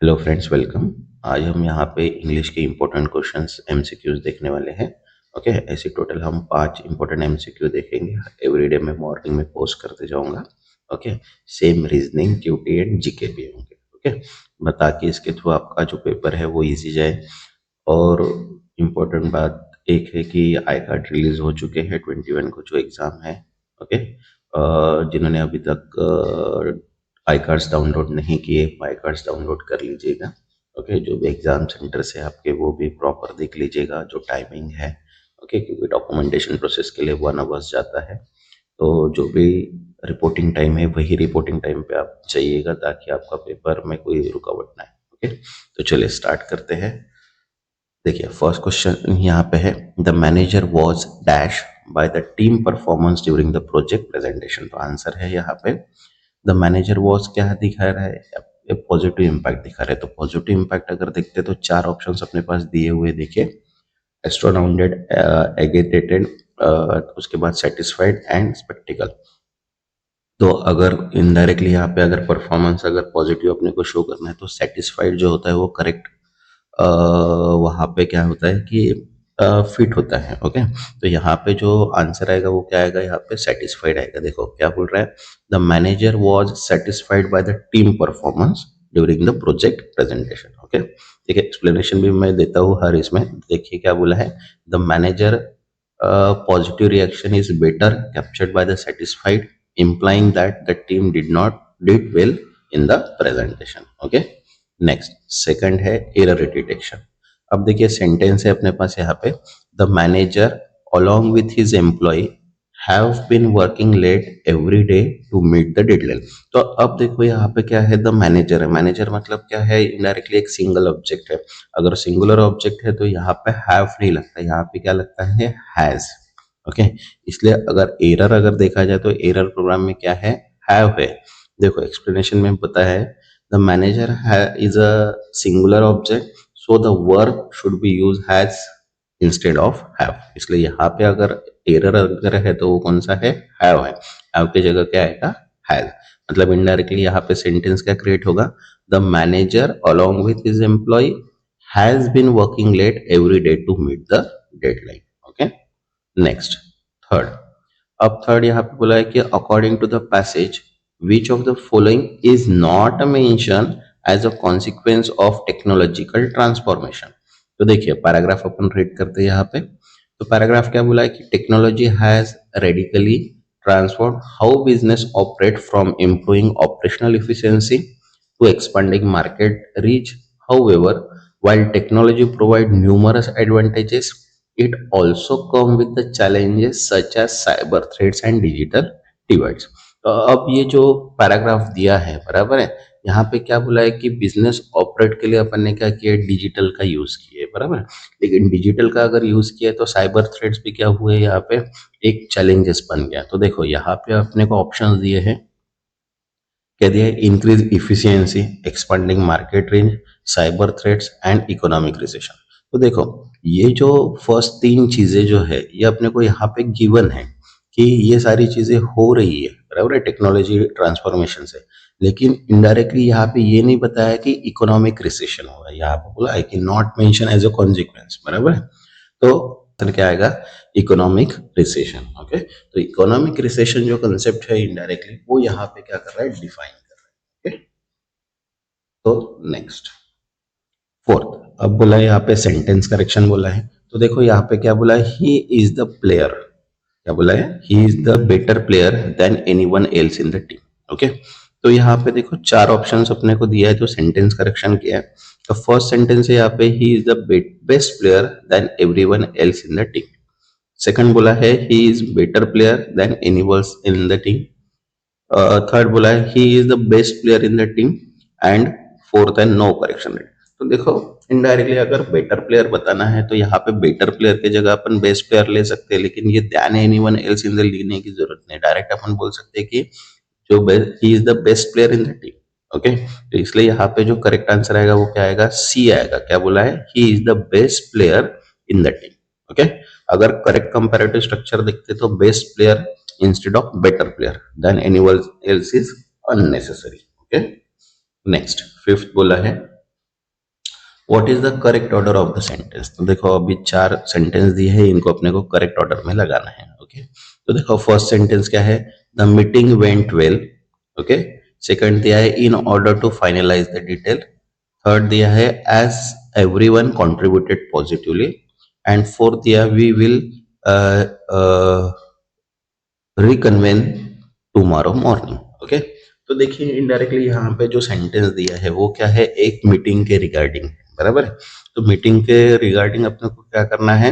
Hello friends, welcome. आज हम यहाँ पे इंग्लिश के इम्पोर्टेंट क्वेश्चंस एमसीक्यूज देखने वाले हैं। ओके, ऐसे टोटल हम 5 इम्पोर्टेंट एमसीक्यू देखेंगे। एवरीडे में मॉर्निंग में पोस्ट करते जाऊंगा। Okay, same reasoning, QT and GK भी होंगे। ओके, ताकि इसके थ्रू आपका जो पेपर है वो इजी जाए। और इम्पोर्टेंट बात एक है कि आई कार्ड रिलीज हो चुके हैं 21 को जो एग्ज़ाम है। ओके, जिन्होंने अभी तक आई कार्ड्स डाउनलोड नहीं किए, आई कार्ड्स डाउनलोड कर लीजिएगा। ओके, जो भी एग्ज़ाम सेंटर से आपके वो भी प्रॉपर देख लीजिएगा जो टाइमिंग है। ओके, क्योंकि डॉक्यूमेंटेशन प्रोसेस के लिए 1 आवर्स जाता है। तो जो भी रिपोर्टिंग टाइम है वही रिपोर्टिंग टाइम पे आप जाइएगा ताकि आपका पेपर में कोई रुकावट ना आए। ओके, तो चलिए स्टार्ट करते हैं। देखिए, फर्स्ट क्वेश्चन यहाँ पे है, the manager was dash by the team performance during the project presentation. तो आंसर है यहाँ पे द मैनेजर वॉज क्या दिखा रहा है, पॉजिटिव इम्पैक्ट दिखा रहा है। तो पॉजिटिव इम्पैक्ट अगर देखते तो 4 ऑप्शंस अपने पास दिए हुए, देखिए, एस्ट्रोनाउंडेड, एगिटेटेड, उसके बाद सेटिस्फाइड एंड स्पेक्टिकल। तो अगर इनडायरेक्टली यहाँ पे अगर परफॉर्मेंस अगर पॉजिटिव अपने को शो करना है तो सेटिस्फाइड जो होता है वो करेक्ट वहाँ पे क्या होता है कि फिट होता है। ओके, तो यहाँ पे जो आंसर आएगा वो क्या आएगा, यहाँ पे सेटिस्फाइड आएगा। देखो क्या बोल रहा है, the manager was satisfied by the team performance during the project presentation. Okay, ठीक है, एक्सप्लेनेशन भी मैं देता हूँ हर इसमें। देखिए क्या बोला है, the manager positive reaction is better captured by the satisfied, implying that the team did well in the presentation. Okay, next, second है error detection. अब देखिए सेंटेंस है अपने पास यहाँ पे, the manager along with his employee have been working late every day to meet the deadline. तो अब देखो यहाँ पे क्या है, द मैनेजर है। मैनेजर मतलब क्या है, इनडायरेक्टली एक सिंगल ऑब्जेक्ट है। अगर सिंगुलर ऑब्जेक्ट है तो यहाँ पे हैव नहीं लगता, यहाँ पे क्या लगता है, हैज। ओके, इसलिए अगर एरर अगर देखा जाए तो एरर प्रोग्राम में क्या हैव है। देखो एक्सप्लेनेशन में पता है, the manager is a singular object, so the work should be use has instead of have. इसलिए यहाँ पे अगर एरर अगर है तो वो कौन सा हैव है। हैव की जगह क्या आएगा, हैज। मतलब इनडायरेक्टली यहाँ पे सेंटेंस क्या क्रिएट होगा, the manager along with his employ has been working late every day to meet the deadline. Okay, next, third. अब थर्ड यहाँ पे बोला है कि according to the passage which of the following is not mention as a consequence of technological transformation. तो देखिए paragraph अपन read करते हैं यहाँ पे। तो पैराग्राफ क्या बोला है कि technology has radically transform how business operate from improving operational efficiency to expanding market reach. However, while technology provides numerous advantages, it also comes with the challenges such as cyber threats and digital divides. तो अब ये जो paragraph दिया है बराबर है, यहाँ पे क्या बोला है कि बिजनेस ऑपरेट के लिए अपन ने क्या किया, डिजिटल का यूज किया है बराबर है। लेकिन डिजिटल का अगर यूज किया है तो साइबर थ्रेट्स भी क्या हुए, यहाँ पे एक चैलेंजेस बन गया। तो देखो यहाँ पे अपने को ऑप्शंस दिए हैं, कह दिया है increase efficiency, expanding market range, cyber threats and economic recession. तो देखो ये जो फर्स्ट 3 चीजें जो है ये अपने को यहाँ पे गिवन है कि ये सारी चीजें हो रही है बराबर है टेक्नोलॉजी ट्रांसफॉर्मेशन से। लेकिन इनडायरेक्टली यहाँ पे ये नहीं बताया कि इकोनॉमिक रिसेशन होगा, यहाँ पे बोला है कि not mention as a consequence बराबर है। तो आंसर क्या आएगा, इकोनॉमिक रिसेशन। ओके, तो इकोनॉमिक रिसेशन जो कंसेप्ट है इनडायरेक्टली वो यहाँ पे क्या कर रहा है, डिफाइन कर रहा है। ओके, तो नेक्स्ट, फोर्थ, अब बोला है यहाँ पे सेंटेंस करेक्शन बोला है। तो देखो यहाँ पे क्या बोला है, ही इज द प्लेयर, क्या बोला है, he is the better player than anyone else in the team. Okay, तो यहाँ पे देखो 4 ऑप्शंस अपने को दिया है जो सेंटेंस करेक्शन किया है। तो फर्स्ट सेंटेंस है यहाँ पे, he is the best player than everyone else in the team. Second बोला है, he is better player than anyone in the team. Third बोला है, he is the best player in the team. And fourth है, no correction rate. तो देखो indirectly अगर better player बताना है तो यहाँ पे बेटर प्लेयर की जगह अपन बेस्ट प्लेयर ले सकते हैं, लेकिन ये ध्यान एनीवन एल्स इन द लेने की जरूरत नहीं, डायरेक्ट अपन बोल सकते हैं कि जो ही is the best player in the team. Okay, तो इसलिए यहाँ पे जो करेक्ट आंसर आएगा वो क्या आएगा, सी आएगा। क्या बोला है, he is the best player in the team. Okay, अगर करेक्ट कंपैरेटिव स्ट्रक्चर देखते तो best player instead of better player than anyone else is unnecessary. Okay, next, fifth बोला है, what is the correct order of the sentence. तो देखो अभी चार sentence दिए हैं, इनको अपने को करेक्ट ऑर्डर में लगाना है। ओके, तो देखो फर्स्ट सेंटेंस क्या है, the meeting went well. Okay, second दिया है in order to finalise the detail. Third दिया है as everyone contributed positively. And fourth दिया we will reconvene tomorrow morning. Okay, तो देखिए इनडायरेक्टली यहाँ पे जो सेंटेंस दिया है वो क्या है, एक मीटिंग के रिगार्डिंग, बराबर है। तो मीटिंग के रिगार्डिंग अपने को क्या करना है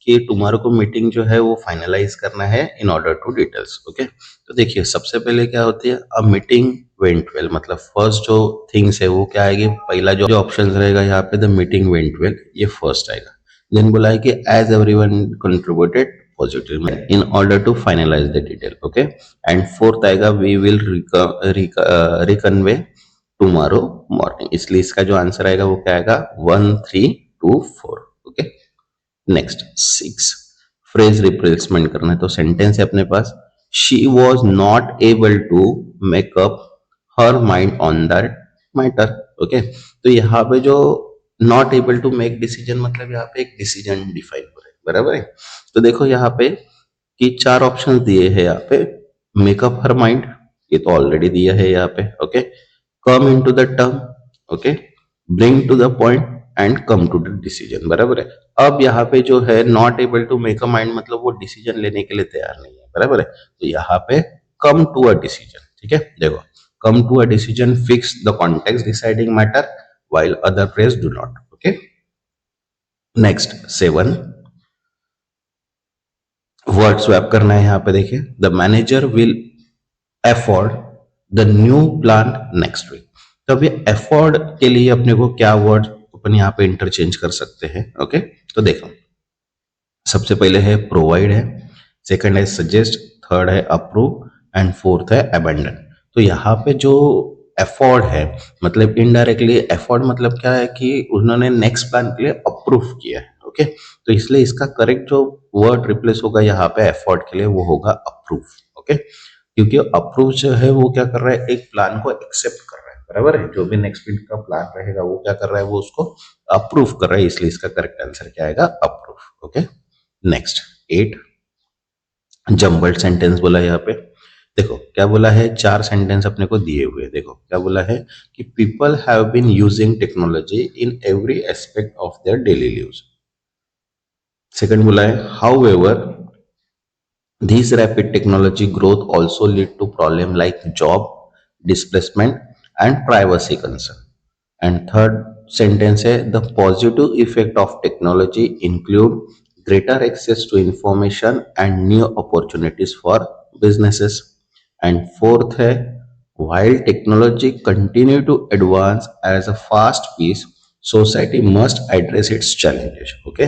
कि टुमारो को मीटिंग जो है वो फाइनलाइज करना है in order to details. Okay, तो देखिए सबसे पहले क्या होती है, अ मीटिंग वेंट वेल, मतलब फर्स्ट जो थिंग्स है वो क्या आएगी, पहला जो ऑप्शन रहेगा यहाँ पे द मीटिंग वेंट वेल, ये फर्स्ट आएगा। देन बोला है कि एज एवरीवन कंट्रीब्यूटेड पॉजिटिव में in order to finalise the detail. Okay, and fourth आएगा we will reconvene tomorrow morning, इसलिए इसका जो आंसर आएगा वो क्या आएगा, 1 3 2 4। ओके, नेक्स्ट 6, फ्रेज रिप्लेसमेंट करना है। तो सेंटेंस है अपने पास, she was not able to make up her mind on that matter. Okay, तो यहाँ पे जो not able to make decision, मतलब यहाँ पे एक डिसीजन डिफाइन हो रहा है, बराबर है। तो देखो यहाँ पे कि चार ऑप्शन दिए हैं यहाँ पे, मेकअप हर माइंड, ये तो ऑलरेडी दिया है यहाँ पे। Okay, come into the term, okay, bring to the point and come to the decision, बराबर है। अब यहाँ पे जो है not able to make a mind, मतलब वो डिसीजन लेने के लिए तैयार नहीं है, बराबर है। तो यहाँ पे कम टू अ डिसीजन, ठीक है, देखो come to a decision, fix the context deciding matter while other phrase do not। okay, next 7, word swap करना है यहाँ पे। देखिए the manager will afford the new plan next week. तो अभी अफोर्ड के लिए अपने को क्या वर्ड अपन यहाँ पे इंटरचेंज कर सकते हैं। ओके, तो देखो सबसे पहले है प्रोवाइड है, सेकंड है सजेस्ट, थर्ड है अप्रूव एंड फोर्थ है अबेंडन। तो यहाँ पे जो अफोर्ड है, मतलब इनडायरेक्टली अफोर्ड मतलब क्या है कि उन्होंने नेक्स्ट प्लान के लिए अप्रूव किया है। ओके, तो इसलिए इसका करेक्ट जो वर्ड रिप्लेस होगा यहाँ पे अफोर्ड के लिए वो होगा अप्रूव। ओके, क्योंकि अप्रूव जो है वो क्या कर रहा है, एक प्लान को एक्सेप्ट कर रहा है, बराबर है। जो भी नेक्स्ट वीक का प्लान रहेगा वो क्या कर रहा है, वो उसको अप्रूव कर रहा है, इसलिए इसका करेक्ट आंसर क्या आएगा, approve. Okay, next 8, jumbled sentence बोला है यहाँ पे। देखो क्या बोला है, चार सेंटेंस अपने को दिए हुए हैं। देखो क्या बोला है कि people have been using technology in every aspect of their daily lives. Second बोला है however this rapid technology growth also lead to problem like job displacement and privacy concern. And third sentence है the positive effect of technology include greater access to information and new opportunities for businesses. And fourth है while technology continue to advance as a fast pace, society must address its challenges. Okay,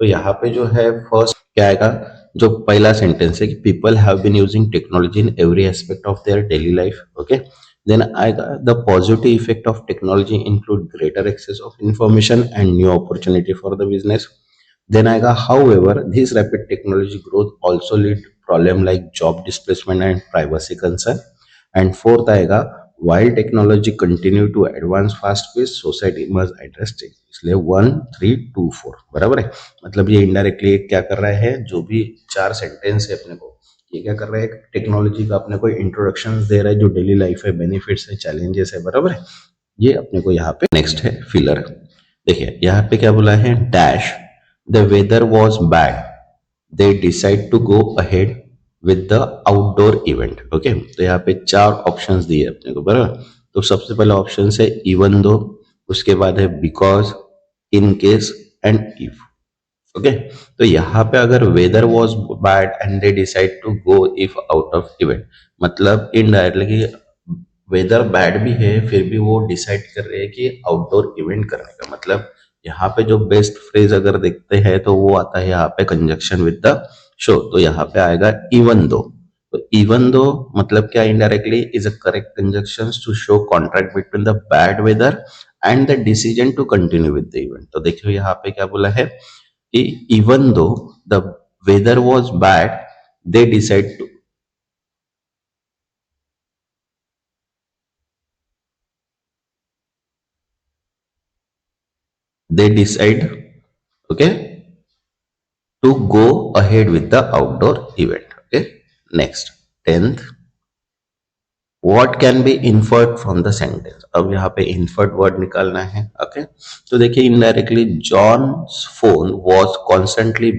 तो यहाँ पे जो है first क्या आएगा, जो पहला सेंटेंस है कि people have been using technology in every aspect of their daily life. Okay, then आएगा the positive effect of technology include greater access of information and new opportunity for the business. Then आएगा however this rapid technology growth also lead problem like job displacement and privacy concern. And fourth आएगा while technology continue to advance fast pace society must address change, इसलिए 1 3 2 4 बराबर है। मतलब ये indirectly क्या कर रहा है, जो भी चार सेंटेंस है अपने को, ये क्या कर रहा है, टेक्नोलॉजी का अपने को इंट्रोडक्शन दे रहा है, जो डेली लाइफ है, बेनिफिट्स है, चैलेंजेस है, बराबर है। ये अपने को यहाँ पे नेक्स्ट है फिलर। देखिए यहाँ पे क्या बोला है, dash the weather was bad they decide to go ahead with the outdoor event. Okay, तो यहाँ पे चार ऑप्शंस दिए अपने को, बराबर। तो सबसे पहला ऑप्शन है इवन दो, उसके बाद है because, in case and if. Okay, तो यहाँ पे अगर weather was bad and they decide to go if out of event, मतलब इनडायरेक्टली वेदर बैड भी है फिर भी वो डिसाइड कर रहे हैं कि आउटडोर इवेंट करने का, मतलब यहाँ पे जो बेस्ट फ्रेज अगर देखते हैं तो वो आता है यहाँ पे कंजक्शन विद द शो। तो यहाँ पे आएगा इवन दो। तो इवन दो मतलब क्या, indirectly is a correct conjunction to show contract between the bad weather and the decision to continue with the event. तो देखियो यहाँ पे क्या बोला है कि even though the weather was bad they decide to, they decide, okay, to go ahead with the outdoor event. Okay, next, 10th, what can be inferred from the sentence. अब यहाँ पे inferred word निकालना है. Okay, तो देखिए, indirectly John's phone was constantly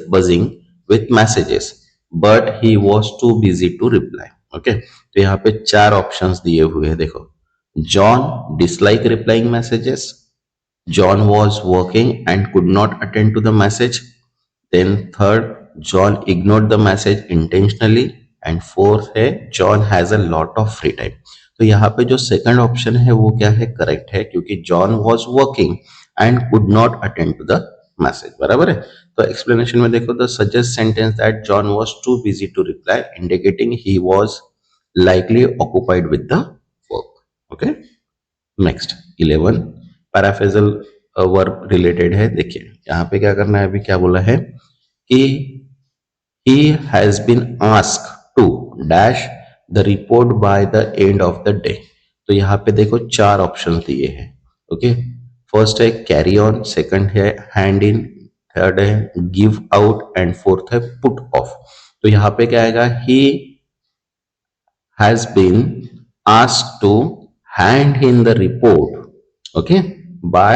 buzzing with messages but he was too busy to reply. Okay, तो यहाँ पे चार ऑप्शंस दिए हुए हैं. देखो, John dislike replying messages, John was working and could not attend to the message. Then third, John ignored the message intentionally. And fourth है, John has a lot of free time. तो यहाँ पे जो second option है वो क्या है, correct है, क्योंकि John was working and could not attend to the message. बराबर है. तो एक्सप्लेनेशन में देखो, the suggest sentence that John was too busy to reply indicating he was likely occupied with the work. Okay, next 11, phrasal verb related है. देखिए यहाँ पे क्या करना है, अभी क्या बोला है कि he has been asked to dash the report by the end of the day. तो यहाँ पे देखो चार ऑप्शन दिए हैं. ओके, फर्स्ट है कैरी ऑन, सेकंड है हैंड इन, थर्ड है गिव आउट एंड फोर्थ है पुट ऑफ. तो यहाँ पे क्या आएगा, ही has been asked to hand in the report, okay, by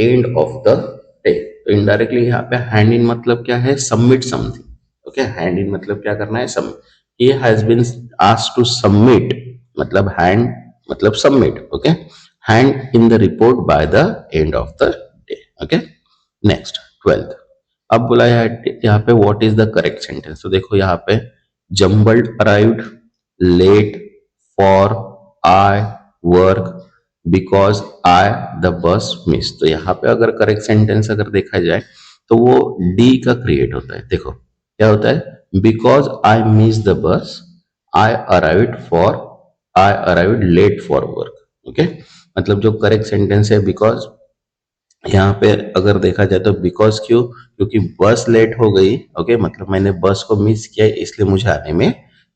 end of the day. तो इनडायरेक्टली यहाँ पे हैंड इन मतलब क्या है, submit something. Okay, hand in मतलब क्या करना है, submit. He has been asked to submit मतलब हैंड मतलब submit. Okay, hand in the report by the end of the day. Okay, next 12th. अब बोला यहाँ पे what is the correct sentence. तो देखो यहाँ पे jumbled arrived, late, for, I, work, because I the bus miss. तो यहाँ पे अगर करेक्ट सेंटेंस अगर देखा जाए तो वो डी का क्रिएट होता है. देखो क्या होता है, because I miss the bus, I arrived late for work. Okay, मतलब जो करेक्ट सेंटेंस है बिकॉज, यहाँ पे अगर देखा जाए तो बिकॉज क्यों, क्योंकि बस लेट हो गई. ओके, मतलब मैंने बस को मिस किया इसलिए मुझे आने में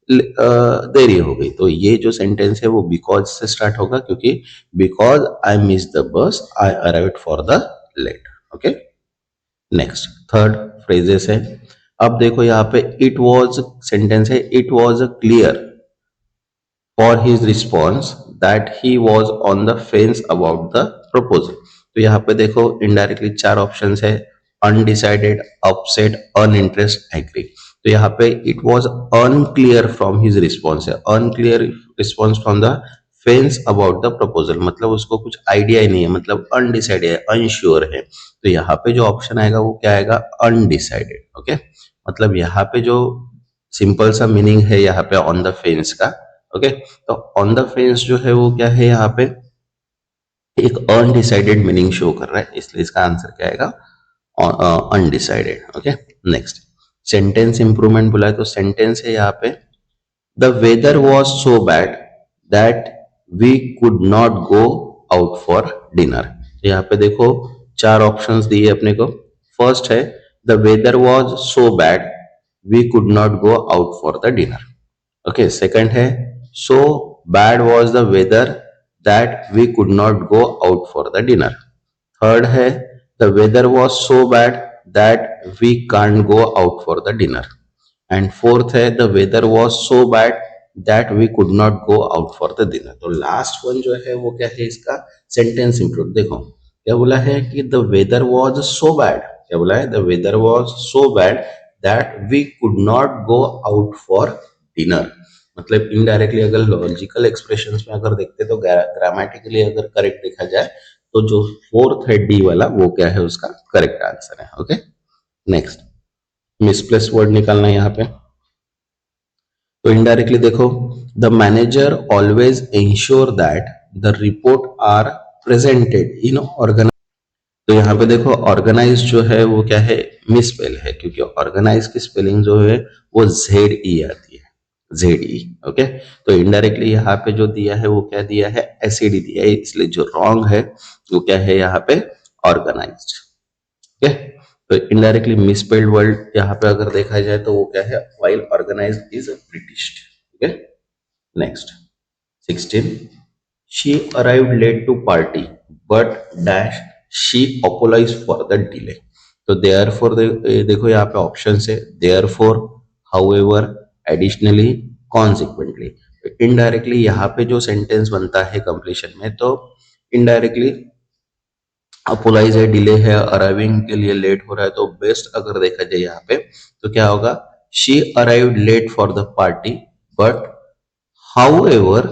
देरी हो गई. तो ये जो सेंटेंस है वो बिकॉज से स्टार्ट होगा, क्योंकि because I miss the bus I arrived for the late. Okay, next third phrases है. अब देखो यहाँ पे इट वॉज सेंटेंस है, it was a clear for his response that he was on the fence about the proposal. तो यहाँ पे देखो इनडायरेक्टली चार ऑप्शंस है, अनडिसाइडेड, अपसेट, अनइंटरेस्ट, एग्री. तो यहाँ पे it was unclear from his response है, unclear response from the fence about the proposal, मतलब उसको कुछ आइडिया ही नहीं है, मतलब अनडिसाइडेड है, अनश्योर है. तो यहाँ पे जो ऑप्शन आएगा वो क्या आएगा, अनडिसाइडेड. ओके, मतलब यहाँ पे जो सिंपल सा मीनिंग है यहाँ पे ऑन द फेंस का. ओके, तो ऑन द फेंस जो है वो क्या है, यहाँ पे एक अनडिसाइडेड मीनिंग शो कर रहा है, इसलिए इसका आंसर क्या आएगा, undecided. Okay, next sentence improvement बोला है, तो सेंटेंस है यहाँ पे the weather was so bad that we could not go out for dinner. यहाँ पे देखो चार ऑप्शंस दिए अपने को. फर्स्ट है the weather was so bad we could not go out for the dinner. Okay, second है so bad was the weather that we could not go out for the dinner. Third है the weather was so bad that we can't go out for the dinner. And fourth है the weather was so bad that we could not go out for the dinner. तो last one जो है वो क्या है, इसका sentence improve. देखो क्या बोला है कि the weather was so bad, क्या बोला है, the weather was so bad that we could not go out for dinner. मतलब इनडायरेक्टली अगर लॉजिकल एक्सप्रेशंस में अगर देखते तो ग्रामेटिकली अगर करेक्ट देखा जाए तो जो फोर्थ है डी वाला वो क्या है, उसका करेक्ट आंसर है. ओके, नेक्स्ट मिसप्लेस वर्ड निकालना है यहाँ पे. तो इनडायरेक्टली देखो the manager always ensure that the report are presented in organise. तो यहाँ पे देखो ऑर्गेनाइज जो है वो क्या है, मिसस्पेल है, क्योंकि ऑर्गेनाइज की स्पेलिंग जो है वो ZE आती है, ZE. ओके, तो इनडायरेक्टली यहाँ पे जो दिया है वो क्या दिया है, SED दिया है, इसलिए जो रॉन्ग है वो क्या है यहाँ पे, ऑर्गेनाइज्ड. ओके, तो इनडायरेक्टली मिसस्पेल्ड वर्ड यहाँ पे अगर देखा जाए तो वो क्या है, while organised is British. Okay, next 16, she arrived late to party but dash she apologise for the delay. तो देयर फॉर देखो यहाँ पे ऑप्शन है therefore, however, additionally, consequently. Indirectly यहाँ पे जो सेंटेंस बनता है कंप्लीशन में, तो इनडायरेक्टली अपोलाइज है, डिले है, अराइविंग के लिए लेट हो रहा है, तो बेस्ट अगर देखा जाए यहाँ पे तो क्या होगा, she arrived late for the party but however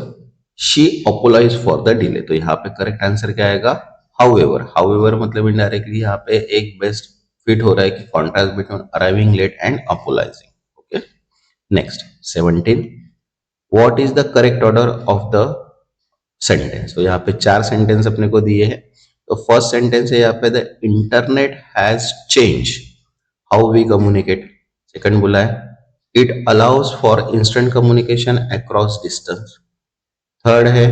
she apologise for the delay. तो यहाँ पे करेक्ट आंसर क्या आएगा, हाउएवर। हाउएवर मतलब इनडायरेक्टली यहाँ पे एक बेस्ट फिट हो रहा है कि contrast between arriving late and apologising. Okay, next 17, what is the correct order of the sentence. तो यहाँ पे 4 सेंटेंस अपने को दिए हैं। तो फर्स्ट सेंटेंस है यहाँ पे, the internet has change how we communicate. Second बोला है, it allows for instant communication across distance. Third है,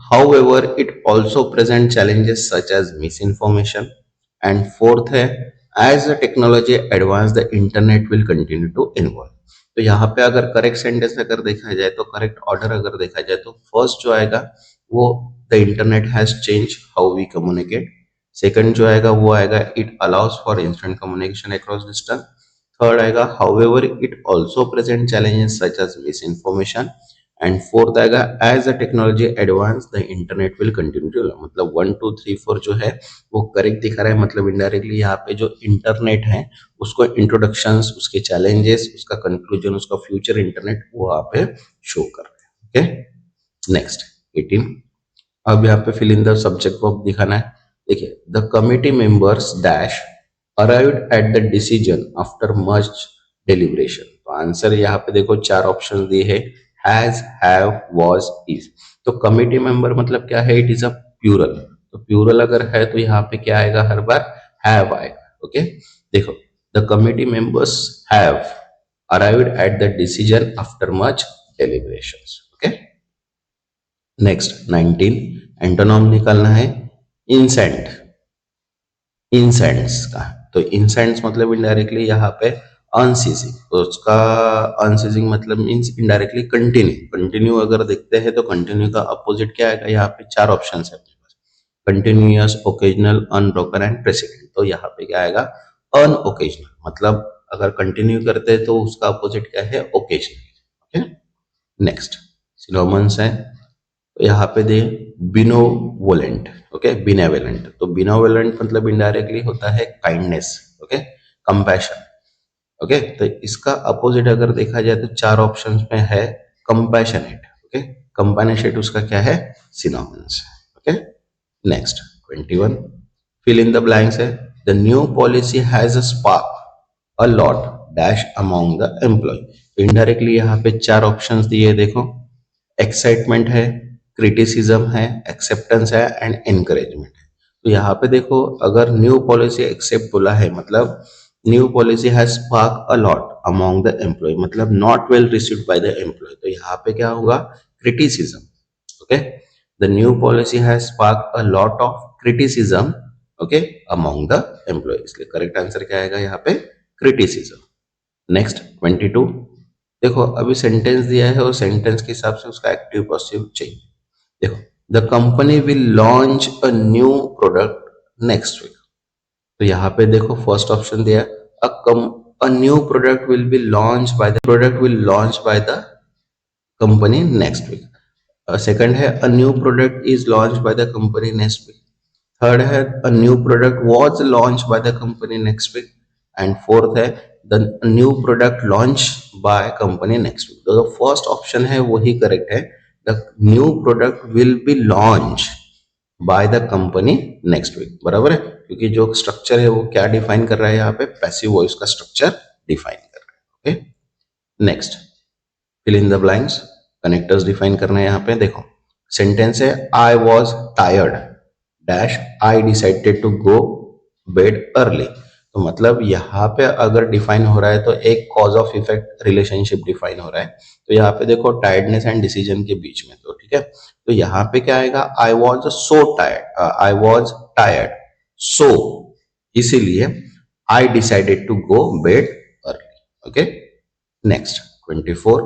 however it also present challenges such as misinformation. And fourth है, as the technology advance the internet will continue to evolve। तो यहाँ पे अगर correct sentence अगर देखा जाए तो करेक्ट ऑर्डर अगर देखा जाए तो फर्स्ट जो आएगा वो the internet has change how we communicate. Second जो आएगा वो आएगा it allows for instant communication across distance. Third आएगा however it also present challenges such as misinformation। And fourth आएगा as the technology advance the internet will continue to, मतलब 1 2 3 4 जो है वो करेक्ट दिखा रहा है। मतलब इनडायरेक्टली यहाँ पे जो इंटरनेट है उसको इंट्रोडक्शंस, उसके चैलेंजेस, उसका कंक्लूजन, उसका फ्यूचर इंटरनेट वो यहाँ पे शो कर रहे हैं। ओके, नेक्स्ट 18, अब यहाँ पे fill in the subject verb दिखाना है। देखिए, the committee members dash arrived at the decision after much deliberation. तो आंसर यहाँ पे देखो 4 ऑप्शन दिए है, हैज, हैव, वाज, इज। तो कमिटी मेंबर मतलब क्या है, इट इज अ प्लूरल। तो प्लूरल अगर है तो यहाँ पे क्या आएगा, हर बार हैव आएगा। ओके, देखो, the committee members have arrived at the decision after much deliberations. Okay, next 19, antonym निकालना है इंसेंट, इंसेंट्स का। तो इंसेंट्स मतलब इनडायरेक्टली यहाँ पे अनसीजिंग, तो उसका अनसीजिंग मतलब मीन्स इनडायरेक्टली कंटिन्यू। कंटिन्यू अगर देखते हैं तो कंटिन्यू का अपोजिट क्या आएगा, यहाँ पे 4 ऑप्शन है अपने पास, continuous, occasional, unbroken and president. तो यहाँ पे क्या आएगा, अनओकेजनल। मतलब अगर कंटिन्यू करते हैं तो उसका अपोजिट क्या है, ओकेजनल। ओके, नेक्स्ट सिनोनिम्स है, तो यहाँ पे दे बिनोवोलेंट। ओके, बिनेवलेंट। तो बिनोवलेंट मतलब इनडायरेक्टली होता है काइंडनेस। Okay, compassion. ओके, तो इसका अपोजिट अगर देखा जाए तो 4 ऑप्शंस में है कंपैशनेट। ओके, कंपैशनेट उसका क्या है, synonyms. Okay, next 21, fill in the blanks है, the new policy has a spark a lot dash among the employ. Indirectly यहाँ पे 4 ऑप्शंस दिए, देखो, एक्साइटमेंट है, क्रिटिसिज्म है, एक्सेप्टेंस है एंड एनकरेजमेंट है। तो यहाँ पे देखो, अगर न्यू पॉलिसी एक्सेप्ट बोला है मतलब new policy has spark a lot among the employ, मतलब not well received by the employ. तो यहाँ पे क्या होगा, criticism. Okay, the new policy has spark a lot of criticism, okay, among the employ. इसलिए करेक्ट आंसर क्या आएगा यहाँ पे, क्रिटिसिज्म। नेक्स्ट 22, देखो अभी सेंटेंस दिया है और सेंटेंस के हिसाब से उसका एक्टिव पॉसिव चाहिए। देखो, the company will launch a new product next week. तो यहाँ पे देखो फर्स्ट ऑप्शन दिया, a new product will be launch by the product will launch by the company next week. Second है, a new product is launch by the company next week. Third है, a new product was launch by the company next week. And fourth है, the new product launch by company next week. तो first option है वही correct है, the new product will be launch by the company next week. बराबर है, क्योंकि जो structure है वो क्या डिफाइन कर रहा है, यहाँ पे पैसिव वॉइस का स्ट्रक्चर डिफाइन कर रहा है। Okay, next fill in the blanks, connectors define करना है। यहाँ पे देखो सेंटेंस है, I was tired dash I decided to go bed early. तो मतलब यहाँ पे अगर डिफाइन हो रहा है तो एक cause of effect relationship define हो रहा है। तो यहाँ पे देखो टायर्डनेस एंड डिसीजन के बीच में, तो ठीक है, तो यहाँ पे क्या आएगा, I was so tired, I was tired so, इसीलिए I decided to go bed early. Okay, next 24,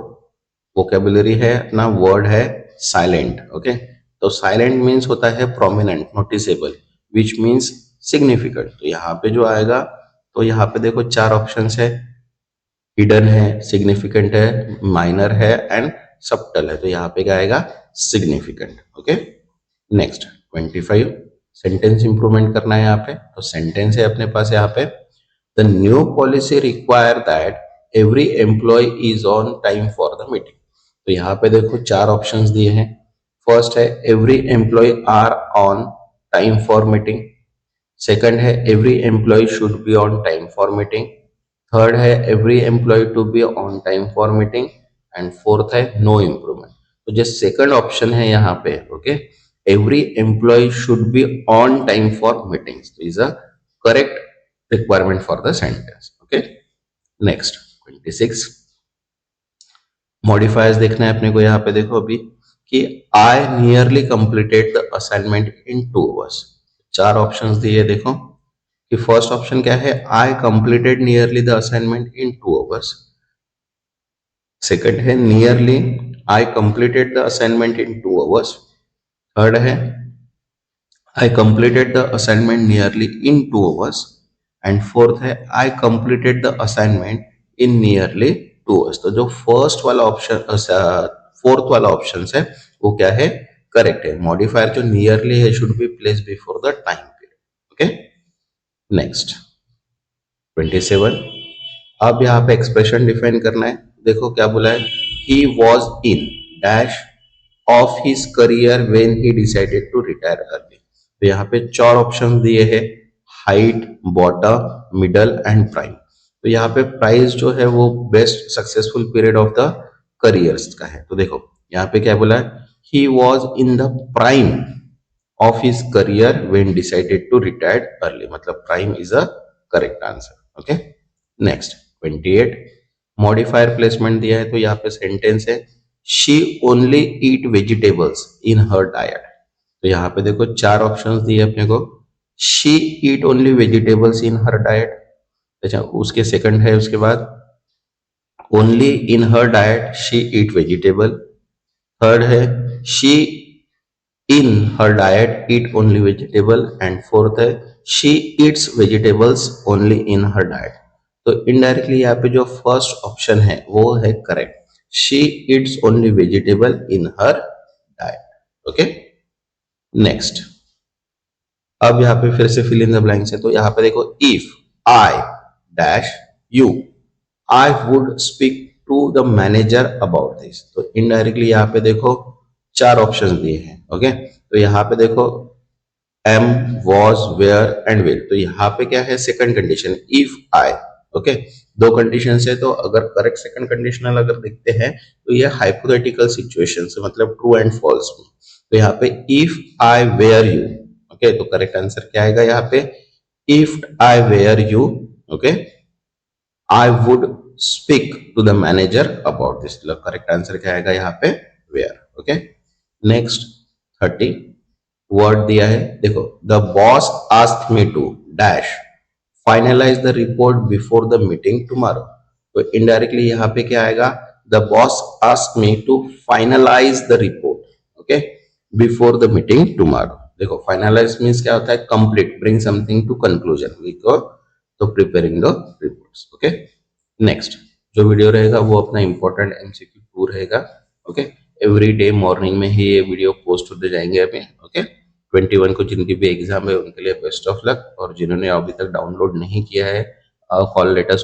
vocabulary है अपना, वर्ड है साइलेंट। ओके, तो साइलेंट मीन्स होता है prominent, noticeable, which means significant. तो यहाँ पे जो आएगा, तो यहाँ पे देखो चार ऑप्शंस है, हिडन है, सिग्निफिकेंट है, माइनर है एंड सबटल है। तो यहाँ पे क्या आएगा, significant. Okay, next 25, sentence improvement करना है यहाँ पे। तो सेंटेंस है अपने पास यहाँ पे, the new policy require that every employ is on time for the meeting. तो यहाँ पे देखो चार ऑप्शंस दिए हैं। फर्स्ट है every employ are on time for meeting, second है every employ should be on time for meeting, third है every employ to be on time for meeting and fourth है नो इम्प्रूवमेंट। तो जो second option है यहाँ पे, okay, every employ should be on time for meetings, तो is a correct requirement for the sentence. Okay, next 26, modifiers देखना है अपने को। यहाँ पे देखो अभी कि I nearly completed the assignment in 2 hours. चार ऑप्शंस दिए देखो कि फर्स्ट ऑप्शन क्या है, I completed nearly the assignment in 2 hours. Second है nearly I completed the assignment in 2 hours. Third है I completed the assignment nearly in 2 hours and fourth है I completed the assignment in nearly 2 hours. तो जो first वाला option, fourth वाला option है वो क्या है, करेक्ट है। मॉडिफायर जो नियरली है should be place before the time period. Okay, next 27, अब यहाँ पे एक्सप्रेशन डिफाइन करना है। देखो क्या बोला है, he was in dash of his career when he decided to retire early. तो यहाँ पे चार ऑप्शन दिए हैं, height, bottom, middle and prime. तो यहाँ पे प्राइस जो है वो best successful period of the careers का है। तो देखो यहाँ पे क्या बोला है, he was in the prime of his career when decided to retire early, मतलब prime is a correct answer. Okay, next 28, modifier placement दिया है। तो यहाँ पे सेंटेंस है she only eat vegetables in her diet। तो यहाँ पे देखो चार ऑप्शंस दिए अपने को, she eat only vegetables in her diet। अच्छा, उसके सेकंड है उसके बाद only in her diet she eat vegetable। Third है she in her diet eat only vegetable and fourth है she eats vegetables only in her diet। तो indirectly यहाँ पे जो फर्स्ट ऑप्शन है वो है correct, she eats only vegetable in her diet। Okay, next, अब यहाँ पे फिर से फिल इन द ब्लैंक्स है। तो यहाँ पे देखो if I dash you I would speak to the manager about this. तो इनडायरेक्टली यहाँ पे देखो चार ऑप्शन दिए हैं। ओके, तो यहाँ पे देखो am, was, were and will. तो यहाँ पे क्या है, second condition if I. Okay, दो कंडीशन है, तो अगर करेक्ट सेकंड कंडीशनल अगर देखते हैं तो ये हाइपोथेटिकल सिचुएशन से मतलब ट्रू एंड फॉल्स में। तो यहाँ पे if I were you, okay, तो करेक्ट आंसर क्या आएगा यहाँ पे, if I were you, okay, I would speak to the manager about this. Correct answer क्या आएगा यहाँ पे, वेयर। ओके, नेक्स्ट 30, वर्ड दिया है देखो, the boss asked me to dash finalise the report before the meeting tomorrow. तो indirectly यहाँ पे क्या आएगा, the boss asked me to finalise the report, okay, before the meeting tomorrow. देखो finalise means क्या होता है, complete, bring something to conclusion, तो preparing the reports. Okay, next जो वीडियो रहेगा वो अपना इंपॉर्टेंट एमसीक्यू 2 रहेगा। ओके, एवरी डे मॉर्निंग में ही ये वीडियो पोस्ट होते जाएंगे अभी। ओके, 21 को जिनकी भी एग्जाम है उनके लिए बेस्ट ऑफ लक, और जिन्होंने अभी तक डाउनलोड नहीं किया है कॉल लेटर